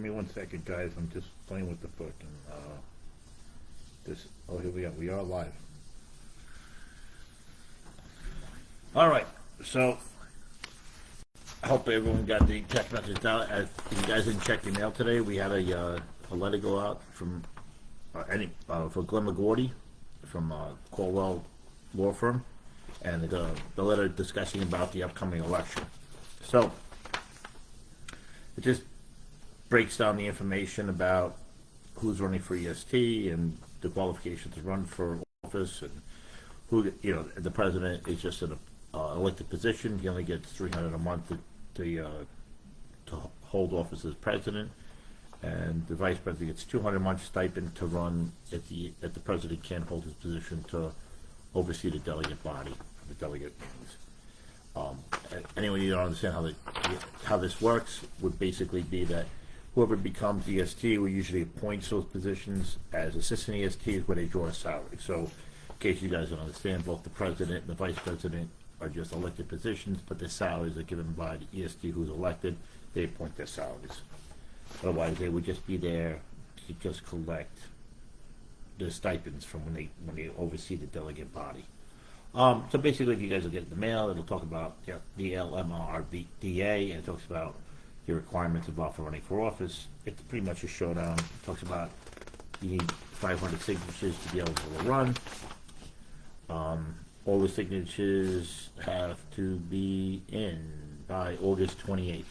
me 1 second, guys. I'm just playing with the fucking, this. Oh, here we are. We are live. All right. So, I hope everyone got the text message out. If you guys didn't check your mail today, we had a letter go out from for Glenn McGordy from Corwell Law Firm, and the letter discussing about the upcoming election. So, it just breaks down the information about who's running for EST and the qualifications to run for office, and who, the president is just an elected position. He only gets $300 a month to hold office as president, and the vice president gets $200 a month stipend to run if the president can't hold his position to oversee the delegate body, the delegate meetings. Anyone you don't understand how this works would basically be that whoever becomes EST will usually appoint those positions as assistant ESTs where they draw a salary. So, in case you guys don't understand, both the president and the vice president are just elected positions, but their salaries are given by the EST who's elected. They appoint their salaries. Otherwise, they would just be there to just collect the stipends from when they oversee the delegate body. So basically, if you guys will get the mail, it'll talk about the LMRDA, and it talks about the requirements involved for running for office. It's pretty much a showdown. It talks about you need 500 signatures to be eligible to run. All the signatures have to be in by August 28th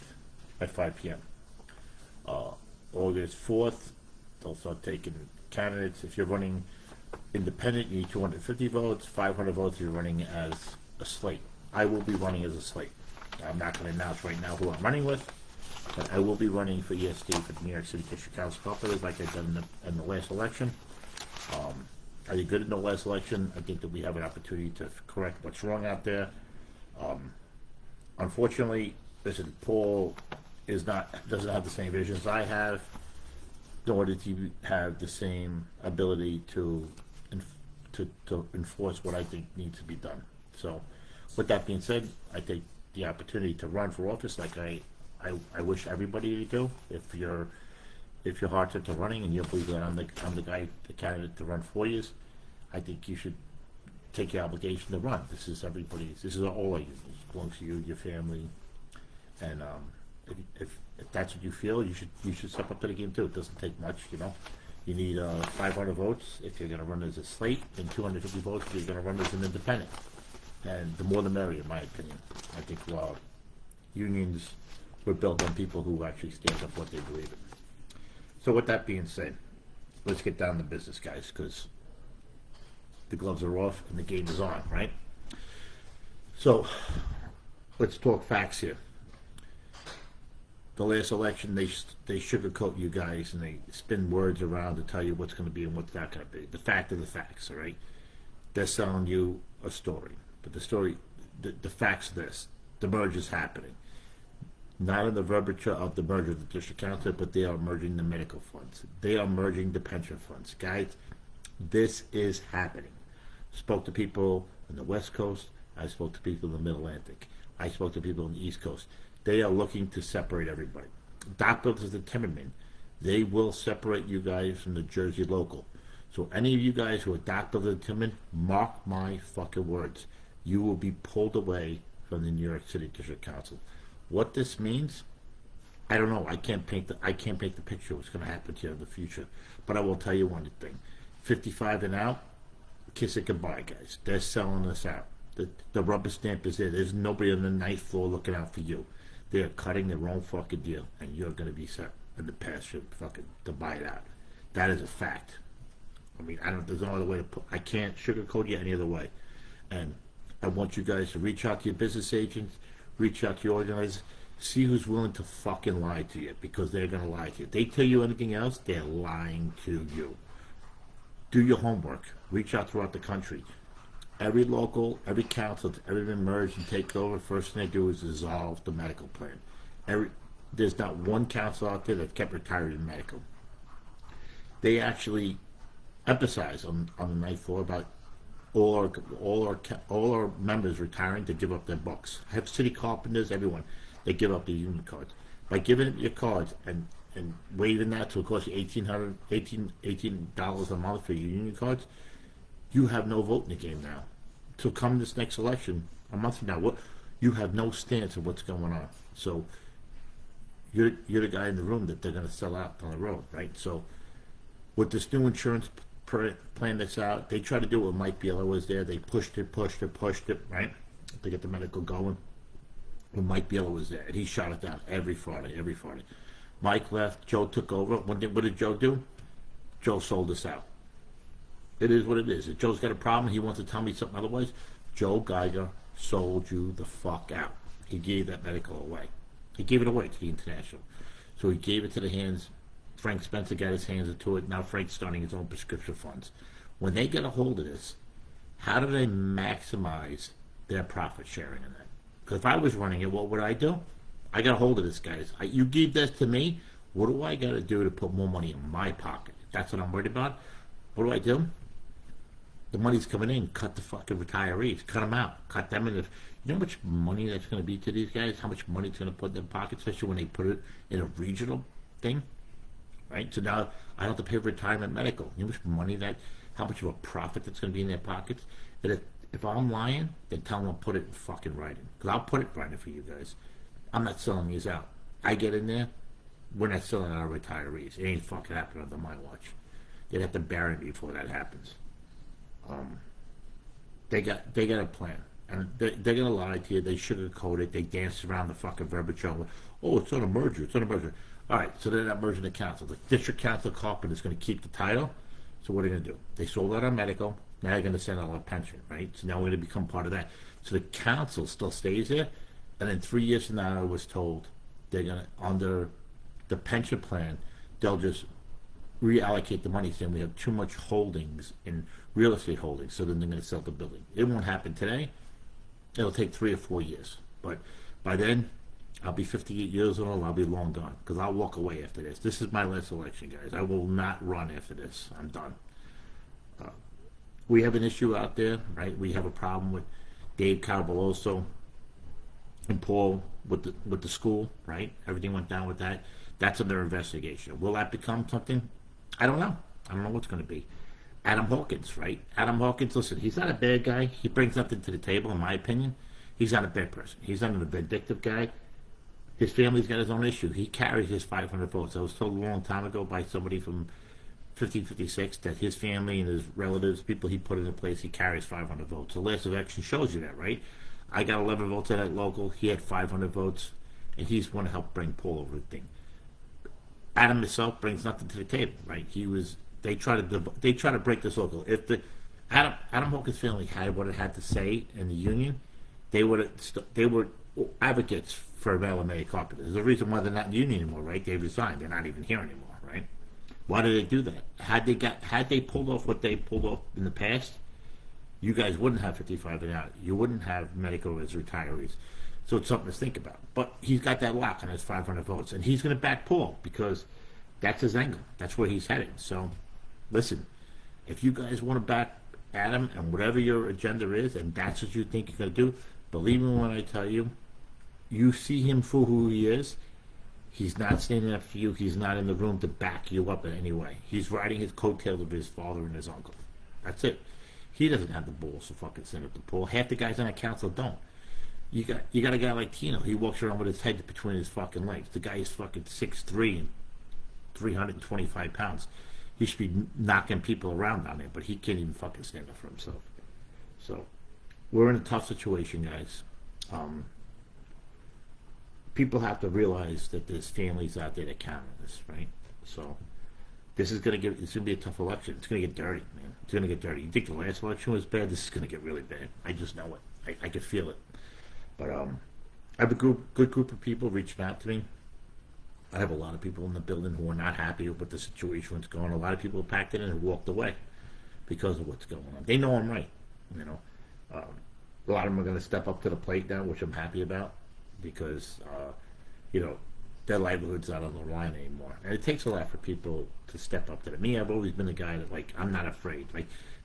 at 5 p.m. August 4th, they'll start taking candidates. If you're running independent, you need 250 votes, 500 votes if you're running as a slate. I will be running as a slate. I'm not going to announce right now who I'm running with, but I will be running for EST for the New York City District Council Conference like I did in the last election. I did good in the last election. I think that we have an opportunity to correct what's wrong out there. Unfortunately, Paul doesn't have the same vision as I have, nor did he have the same ability to enforce what I think needs to be done. So, with that being said, I take the opportunity to run for office like I wish everybody to do. If your heart's set to running and you believe that I'm the candidate to run for you, I think you should take your obligation to run. This is everybody's. This is all of you. It belongs to you, your family, and if that's what you feel, you should step up to the game too. It doesn't take much, You need 500 votes if you're going to run as a slate, and 250 votes if you're going to run as an independent. And the more the merrier, in my opinion. I think unions were built on people who actually stand up for what they believe in. So with that being said, let's get down to business, guys, because the gloves are off and the game is on, right? So let's talk facts here. The last election, they sugarcoat you guys and they spin words around to tell you what's going to be and what's not going to be. The fact of the facts, all right? They're selling you a story, but the facts are this: the merge is happening. Not in the verbiage of the merger of the district council, but they are merging the medical funds. They are merging the pension funds. Guys, this is happening. Spoke to people on the West Coast. I spoke to people in the Mid-Atlantic. I spoke to people on the East Coast. They are looking to separate everybody. Doc Builders and Timmerman, they will separate you guys from the Jersey local. So any of you guys who are Doc Builders and Timmerman, mark my fucking words. You will be pulled away from the New York City District Council. What this means, I don't know. I can't paint the picture of what's going to happen to you in the future. But I will tell you one thing: 55 and out, kiss it goodbye, guys. They're selling us out. The rubber stamp is there. There's nobody on the ninth floor looking out for you. They're cutting their own fucking deal, and you're going to be set in the pasture fucking to buy it out. That is a fact. I mean, there's no other way to I can't sugarcoat you any other way. And I want you guys to reach out to your business agents, reach out to your organizers, see who's willing to fucking lie to you, because they're going to lie to you. If they tell you anything else, they're lying to you. Do your homework. Reach out throughout the country. Every local, every council that's ever been merged and take over, first thing they do is dissolve the medical plan. There's not one council out there that kept retiring medical. They actually emphasize on the ninth floor about all our members retiring to give up their books. I have city carpenters, everyone. They give up their union cards. By giving up your cards and and waiving that to cost you $18 a month for your union cards, you have no vote in the game now. So come this next election, a month from now, what you have no stance of what's going on. So you're the guy in the room that they're going to sell out on the road, right? So with this new insurance plan that's out, they tried to do what Mike Biela was there. They pushed it, right? To get the medical going. When Mike Biela was there, and he shot it down every Friday. Mike left, Joe took over. What did Joe do? Joe sold us out. It is what it is. If Joe's got a problem, he wants to tell me something otherwise. Joe Geiger sold you the fuck out. He gave that medical away. He gave it away to the International. So he gave it to the hands. Frank Spencer got his hands into it. Now Frank's starting his own prescription funds. When they get a hold of this, how do they maximize their profit sharing in that? Because if I was running it, what would I do? I got a hold of this, guys. You gave this to me. What do I got to do to put more money in my pocket? That's what I'm worried about. What do? The money's coming in. Cut the fucking retirees. Cut them out. Cut them in. You know how much money that's going to be to these guys? How much money it's going to put in their pockets, especially when they put it in a regional thing? Right? So now I don't have to pay for retirement medical. You know how much money how much of a profit that's going to be in their pockets? And if I'm lying, then tell them I'll put it in fucking writing. Because I'll put it in writing for you guys. I'm not selling these out. I get in there, we're not selling our retirees. It ain't fucking happening under my watch. They'd have to bury me before that happens. They got a plan. And they're going to lie to you. They sugarcoat it. They dance around the fucking verbiage. Oh, it's not a merger. All right, so they're not merging the council. The district council Carpenter is going to keep the title. So what are they going to do? They sold out our medical. Now they're going to send out our pension, right? So now we're going to become part of that. So the council still stays there. And then 3 years from now, I was told they're going to, under the pension plan, they'll just reallocate the money saying we have too much holdings in real estate holdings. So then they're going to sell the building. It won't happen today. It'll take 3 or 4 years. But by then, I'll be 58 years old. I'll be long gone because I'll walk away after this. This is my last election, guys. I will not run after this. I'm done. We have an issue out there, right? We have a problem with Dave Caraballoso and Paul with the school, right? Everything went down with that. That's under investigation. Will that become something? I don't know. I don't know what's going to be. Adam Hawkins, right? Adam Hawkins, listen, he's not a bad guy. He brings nothing to the table, in my opinion. He's not a bad person. He's not a vindictive guy. His family's got his own issue. He carries his 500 votes. I was told a long time ago by somebody from 1556 that his family and his relatives, people he put into place, he carries 500 votes. The last election shows you that, right? I got 11 votes at that local. He had 500 votes, and he's going to help bring Paul over the thing. Adam himself brings nothing to the table, right? They try to break this local. If the Adam Hawkins family had what it had to say in the union, they were advocates for LMA Carpenter. There's a reason why they're not in the union anymore, right? They resigned. They're not even here anymore, right? Why did they do that? Had they pulled off what they pulled off in the past, you guys wouldn't have 55 and out. You wouldn't have medical as retirees. So it's something to think about. But he's got that lock on his 500 votes, and he's going to back Paul because that's his angle. That's where he's heading. So, listen, if you guys want to back Adam and whatever your agenda is, and that's what you think you're going to do, believe me when I tell you, you see him for who he is. He's not standing up for you. He's not in the room to back you up in any way. He's riding his coattails of his father and his uncle. That's it. He doesn't have the balls to fucking stand up to Paul. Half the guys on that council don't. You got a guy like Tino. He walks around with his head between his fucking legs. The guy is fucking 6'3" and 325 pounds. He should be knocking people around down there, but he can't even fucking stand up for himself. So, we're in a tough situation, guys. People have to realize that there's families out there that count on this, right? So, it's gonna be a tough election. It's gonna get dirty, man. It's gonna get dirty. You think the last election was bad? This is gonna get really bad. I just know it. I can feel it. But I have a good group of people reaching out to me. I have a lot of people in the building who are not happy with the situation that's going on. A lot of people packed in and walked away because of what's going on. They know I'm right, you know. A lot of them are going to step up to the plate now, which I'm happy about because, their livelihood's not on the line anymore. And it takes a lot for people to step up to that. Me, I've always been the guy that, I'm not afraid.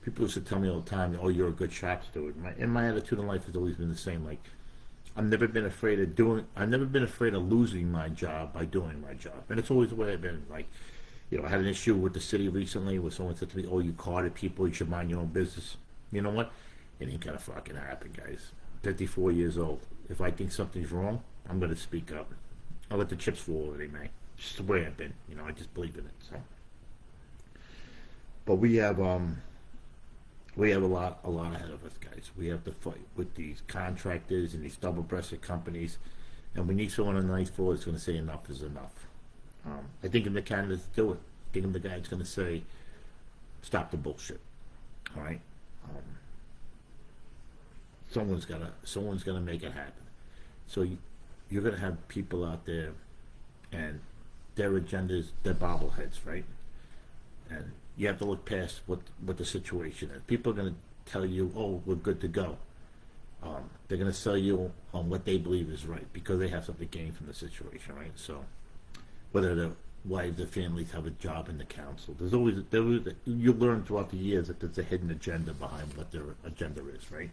People used to tell me all the time, oh, you're a good shop steward. And my attitude in life has always been the same. I've never been afraid of losing my job by doing my job. And it's always the way I've been. Like, I had an issue with the city recently where someone said to me, "Oh, you carded people, you should mind your own business." You know what? It ain't gonna fucking happen, guys. 54 years old. If I think something's wrong, I'm gonna speak up. I'll let the chips fall where they may. It's just the way I've been. I just believe in it. So, but we have a lot ahead of us, guys. We have to fight with these contractors and these double-breasted companies, and we need someone on the ninth floor that's going to say enough is enough. I think in the candidates do it. I think I'm the guy that's going to say, stop the bullshit. All right. Someone's gonna make it happen. So you're gonna have people out there, and their agendas, they're bobbleheads, right? And you have to look past what the situation is. People are going to tell you, "Oh, we're good to go." They're going to sell you on what they believe is right because they have something to gain from the situation, right? So whether their wives or families have a job in the council, you learn throughout the years that there's a hidden agenda behind what their agenda is, right?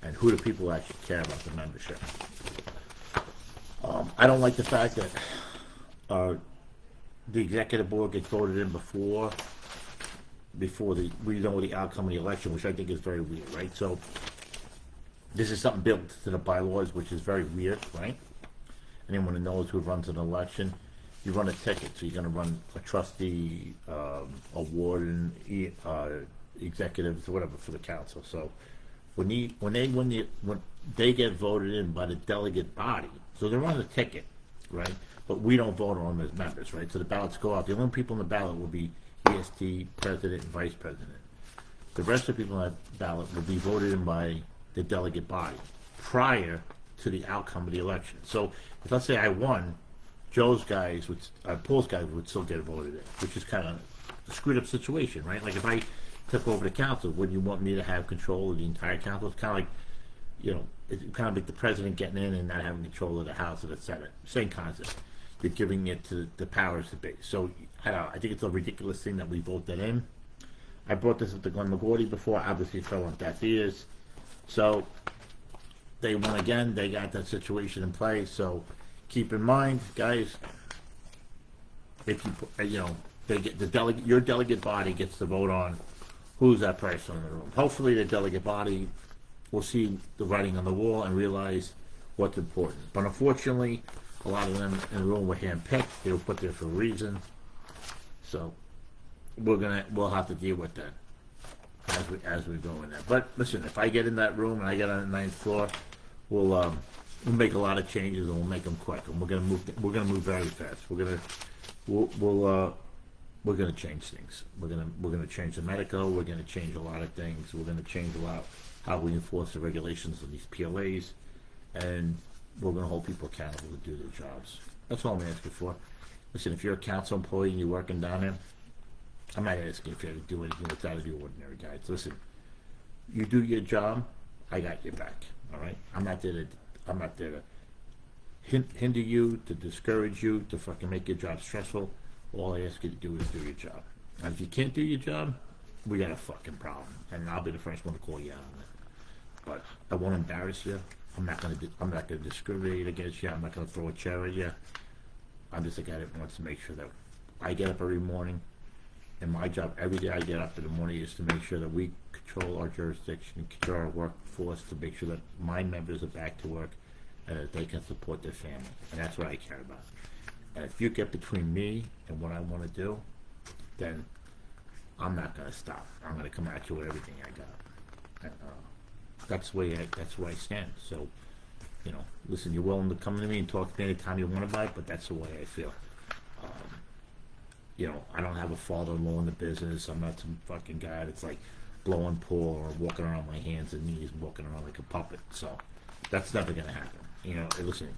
And who do people actually care about the membership? I don't like the fact that the executive board gets voted in before we know the outcome of the election, which I think is very weird, right? So this is something built to the bylaws, which is very weird, right? Anyone who knows who runs an election, you run a ticket, so you're going to run a trustee, a warden, executives, whatever for the council. So when they get voted in by the delegate body, so they're on a ticket, right? But we don't vote on them as members, right? So the ballots go out. The only people on the ballot will be EST, president, and vice president. The rest of the people on that ballot will be voted in by the delegate body prior to the outcome of the election. So if let's say I won, Paul's guys would still get voted in, which is kind of a screwed up situation, right? Like if I took over the council, would you want me to have control of the entire council? It's kind of like, it's kind of like the president getting in and not having control of the House or the Senate. Same concept. You're giving it to the powers to be. So I don't know. I think it's a ridiculous thing that we vote that in. I brought this up to Glenn McGordy before. Obviously, fell on deaf ears. So they won again. They got that situation in place. So keep in mind, guys, if they get your delegate body gets to vote on who's that person in the room. Hopefully, the delegate body will see the writing on the wall and realize what's important. But unfortunately, a lot of them in the room were handpicked. They were put there for a reason. So we'll have to deal with that as we go in there. But listen, if I get in that room and I get on the ninth floor, we'll make a lot of changes and we'll make them quick. And we're gonna move very fast. We're gonna change things. We're gonna change the medical. We're gonna change a lot of things. We're gonna change a lot how we enforce the regulations of these PLAs, and we're gonna hold people accountable to do their jobs. That's all I'm asking for. Listen, if you're a council employee and you're working down there, I'm not asking if you have to do anything that's out of the ordinary, guys. Listen, you do your job, I got your back. All right, I'm not there to hinder you, to discourage you, to fucking make your job stressful. All I ask you to do is do your job. And if you can't do your job, we got a fucking problem, and I'll be the first one to call you out on it. But I won't embarrass you. I'm not gonna discriminate against you. I'm not gonna throw a chair at you. I'm just a guy that wants to make sure that I get up every morning, and my job every day I get up in the morning is to make sure that we control our jurisdiction, control our workforce, to make sure that my members are back to work and that they can support their family. And that's what I care about. And if you get between me and what I want to do, then I'm not going to stop. I'm going to come at you with everything I got. And, that's where I stand. So, listen, you're willing to come to me and talk to me anytime you want about it, but that's the way I feel. I don't have a father-in-law in the business. I'm not some fucking guy that's like blowing pool or walking around my hands and knees, walking around like a puppet. So that's never going to happen. Listen,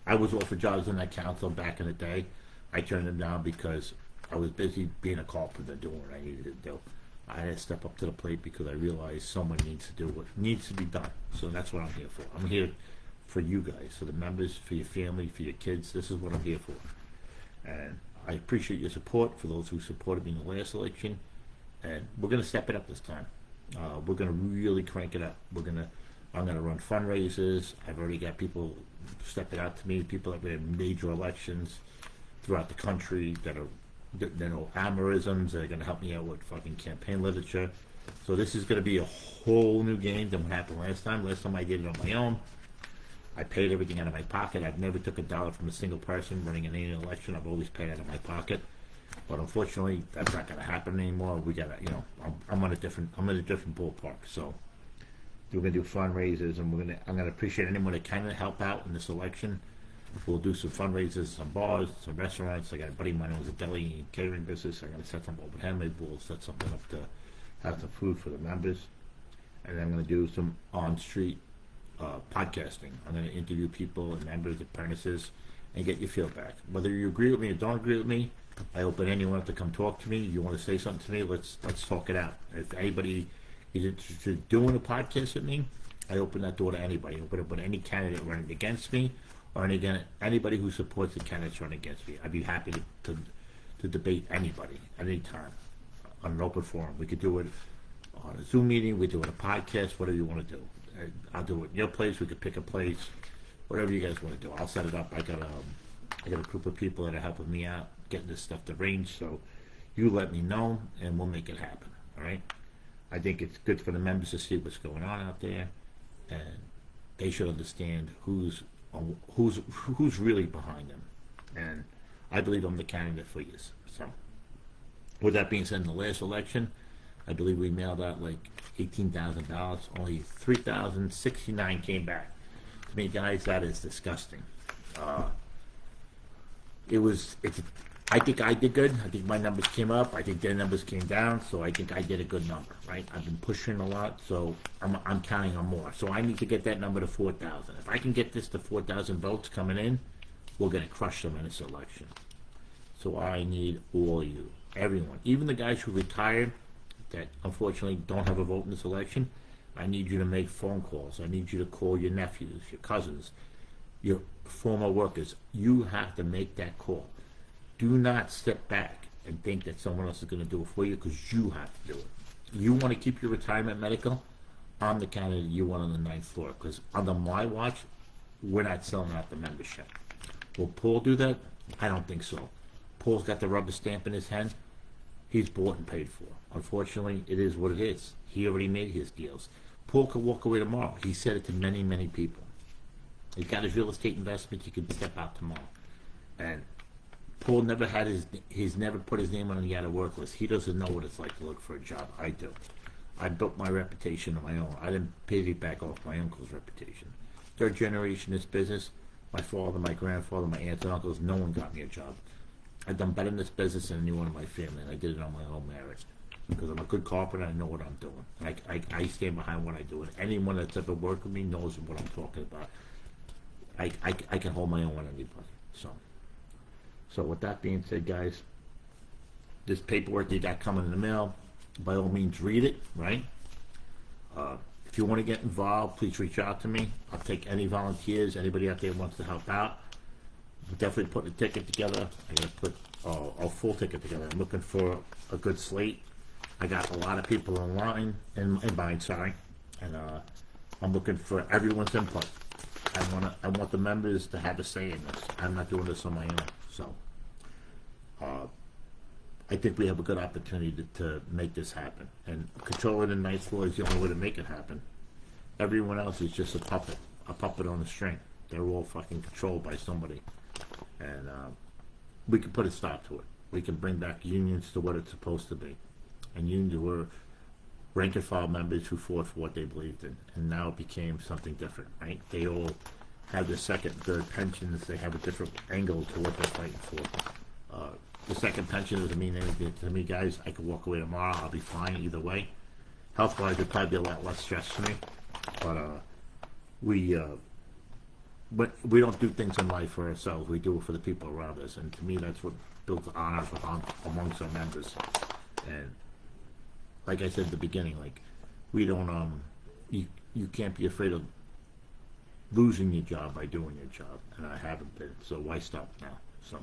I was offered jobs in that council back in the day. I turned them down because I was busy being a carpenter doing what I needed to do. I had to step up to the plate because I realized someone needs to do what needs to be done. So that's what I'm here for. I'm here for you guys, for the members, for your family, for your kids. This is what I'm here for. And I appreciate your support, for those who supported me in the last election. And we're going to step it up this time. We're going to really crank it up. We're going to I'm going to run fundraisers. I've already got people stepping out to me, people that ran major elections throughout the country that know amorisms. They're going to help me out with fucking campaign literature. So this is going to be a whole new game than what happened last time. Last time I did it on my own. I paid everything out of my pocket. I've never took a dollar from a single person running an annual election. I've always paid out of my pocket. But unfortunately, that's not going to happen anymore. We got to, I'm in a different ballpark. So we're going to do fundraisers, and I'm going to appreciate anyone that can help out in this election. We'll do some fundraisers, some bars, some restaurants. I got a buddy of mine who owns a deli and catering business. I'm going to set something up with him. Maybe we'll set something up to have some food for the members. And then I'm going to do some on-street podcasting. I'm going to interview people and members, apprentices, and get your feedback. Whether you agree with me or don't agree with me, I open anyone to come talk to me. You want to say something to me, let's talk it out. If anybody is interested in doing a podcast with me, I open that door to anybody. I open it with any candidate running against me, or anybody who supports the candidates running against me. I'd be happy to debate anybody at any time on an open forum. We could do it on a Zoom meeting, we do it on a podcast, whatever you want to do. I'll do it in your place. We could pick a place, whatever you guys want to do. I'll set it up. I got a group of people that are helping me out getting this stuff arranged. So you let me know, and we'll make it happen. All right. I think it's good for the members to see what's going on out there, and they should understand who's really behind them. And I believe I'm the candidate for you. So, with that being said, in the last election, I believe we mailed out like $18,000. Only 3,069 came back. To me, guys, that is disgusting. I think I did good. I think my numbers came up. I think their numbers came down. So I think I did a good number, right? I've been pushing a lot, so I'm counting on more. So I need to get that number to 4,000. If I can get this to 4,000 votes coming in, we're going to crush them in this election. So I need all you, everyone, even the guys who retired that unfortunately don't have a vote in this election. I need you to make phone calls. I need you to call your nephews, your cousins, your former workers. You have to make that call. Do not step back and think that someone else is going to do it for you, because you have to do it. You want to keep your retirement medical? I'm the candidate you want on the 9th floor, because under my watch, we're not selling out the membership. Will Paul do that? I don't think so. Paul's got the rubber stamp in his hand. He's bought and paid for. Unfortunately, it is what it is. He already made his deals. Paul could walk away tomorrow. He said it to many, many people. He's got his real estate investment. He could step out tomorrow. And Paul never had he's never put his name on the out of work list. He doesn't know what it's like to look for a job. I do. I built my reputation on my own. I didn't piggyback off my uncle's reputation. Third generation in this business. My father, my grandfather, my aunts and uncles, no one got me a job. I've done better in this business than anyone in my family, and I did it on my own merit. Because I'm a good carpenter, I know what I'm doing. I stand behind what I do, and anyone that's ever worked with me knows what I'm talking about. I can hold my own on anybody. So with that being said, guys, this paperwork you got coming in the mail, by all means read it, right? If you want to get involved, please reach out to me. I'll take any volunteers, anybody out there who wants to help out. I'm definitely putting a ticket together. I'm going to put a full ticket together. I'm looking for a good slate. I got a lot of people in line, in mind, sorry. And I'm looking for everyone's input. I want the members to have a say in this. I'm not doing this on my own. So I think we have a good opportunity to make this happen. And controlling the 9th floor is the only way to make it happen. Everyone else is just a puppet on a string. They're all fucking controlled by somebody. And we can put a stop to it. We can bring back unions to what it's supposed to be. And unions were rank and file members who fought for what they believed in. And now it became something different, right? They all have their second, third pensions. They have a different angle to what they're fighting for. The second pension doesn't mean anything to me, guys. I could walk away tomorrow. I'll be fine either way. Health-wise, it'd probably be a lot less stress for me. But we don't do things in life for ourselves. We do it for the people around us. And to me, that's what builds honor amongst our members. And like I said at the beginning, like, we don't, you can't be afraid of losing your job by doing your job. And I haven't been. So why stop now? So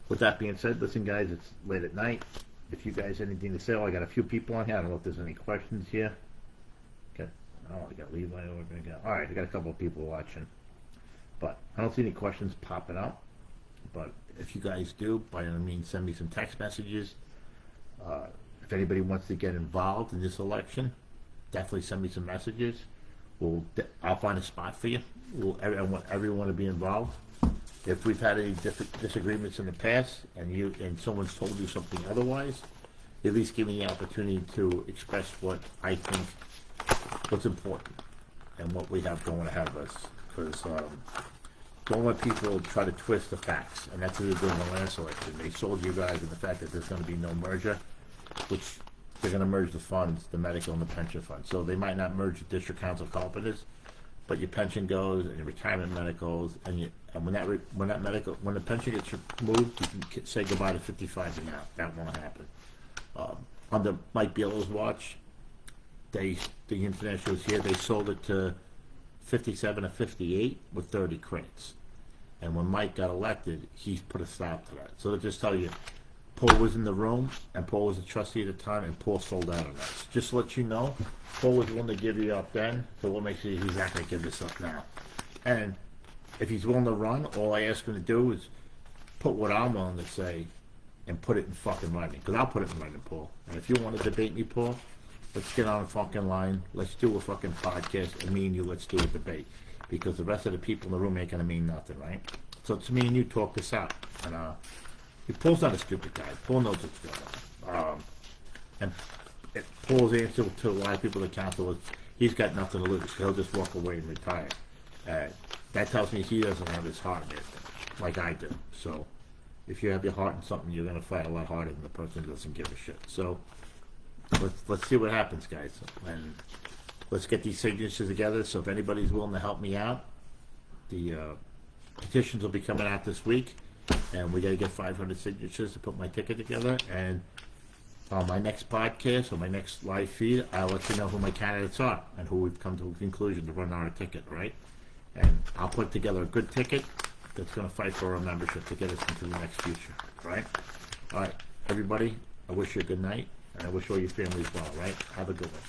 with that being said, listen, guys, it's late at night. If you guys have anything to say, I got a few people on here. I don't know if there's any questions here. Okay. Oh, I got Levi over again. All right, I got a couple of people watching, but I don't see any questions popping up. But if you guys do, by all means, send me some text messages. If anybody wants to get involved in this election, definitely send me some messages. I'll find a spot for you. I want everyone to be involved. If we've had any disagreements in the past, and someone's told you something otherwise, at least give me the opportunity to express what I think, what's important, and what we have going ahead of us. Because don't let people try to twist the facts, and that's what they did in the last election. They sold you guys in the fact that there's going to be no merger, which they're going to merge the funds, the medical and the pension fund. So they might not merge the district council carpenters, but your pension goes and your retirement medicals, and when the pension gets moved, you can say goodbye to 55 and out. That won't happen. Under Mike Bielow's watch, the internationals here, they sold it to 57 or 58 with 30 crates. And when Mike got elected, he put a stop to that. So to just tell you, Paul was in the room, and Paul was a trustee at the time, and Paul sold out on us. Just to let you know, Paul was willing to give you up then, so we'll make sure he's not going to give this up now. And if he's willing to run, all I ask him to do is put what I'm willing to say and put it in fucking writing. Because I'll put it in writing, Paul. And if you want to debate me, Paul, let's get on a fucking line. Let's do a fucking podcast, and me and you, let's do a debate. Because the rest of the people in the room ain't going to mean nothing, right? So it's me and you talk this out. And Paul's not a stupid guy. Paul knows what's going on. And Paul's answer to a lot of people at the council is he's got nothing to lose. He'll just walk away and retire. That tells me he doesn't have his heart in it, like I do. So if you have your heart in something, you're going to fight a lot harder than the person who doesn't give a shit. So let's see what happens, guys. And let's get these signatures together. So if anybody's willing to help me out, the petitions will be coming out this week. And we got to get 500 signatures to put my ticket together. And on my next podcast or my next live feed, I'll let you know who my candidates are and who we've come to a conclusion to run our ticket, right? And I'll put together a good ticket that's going to fight for our membership to get us into the next future, right? All right, everybody, I wish you a good night, and I wish all your families well, right? Have a good one.